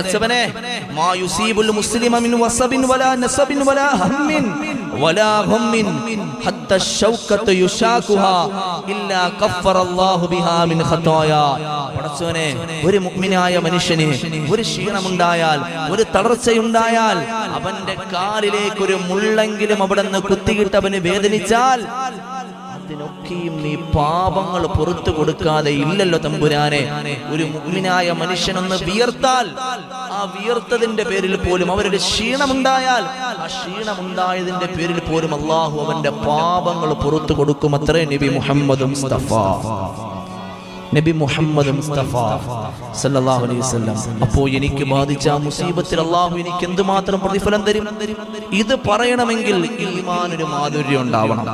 പടച്ചവനെ മാ യുസീബുൽ മുസ്ലിമ മിൻ വസബിൻ വലാ നസബിൻ വലാ ഹമ്മിൻ വലാ ഹമ്മിൻ ഹത്ത ശൗകത യുശാകുഹാ ഇല്ലാ കഫറല്ലാഹു ബിഹാ മിൻ ഖതായാ. പടച്ചവനെ ഒരു മുഅ്മിനായ മനുഷ്യന് ഒരു ക്ഷീണമുണ്ടായാൽ, ഒരു തളർച്ചയുണ്ടായാൽ, അവന്റെ കാലിലേക്ക് ഒരു മുള്ളെങ്കിലും അവിടുന്ന് കുത്തിയിട്ട് അവന് വേദനിച്ചാൽ അതിനൊക്കെയും നീ പാപങ്ങൾ പുറത്തു കൊടുക്കാതെ ഇല്ലല്ലോ തമ്പുരാനെ. ഒരു മുഅ്മിനായ മനുഷ്യനൊന്ന് വിയർത്താൽ ആ വിയർത്തതിന്റെ പേരിൽ പോലും അവരുടെ ക്ഷീണമുണ്ടായാൽ ആ ക്ഷീണമുണ്ടായതിന്റെ പേരിൽ പോലും അല്ലാഹു അവന്റെ പാപങ്ങൾ പുറത്തു കൊടുക്കും. അത്രേ നബി മുഹമ്മദ് മുസ്തഫ, നബി മുഹമ്മദ് മുസ്തഫ സല്ലല്ലാഹു അലൈഹി വസല്ലം. അപ്പോൾ എനിക്ക് ബാധിച്ച മുസീബത്തിൽ അല്ലാഹു എനിക്ക് എന്തുമാത്രം പ്രതിഫലം തരും? ഇത് പറയണമെങ്കിൽ ഈമാനൊരു മാധുര്യം ഉണ്ടാവണം.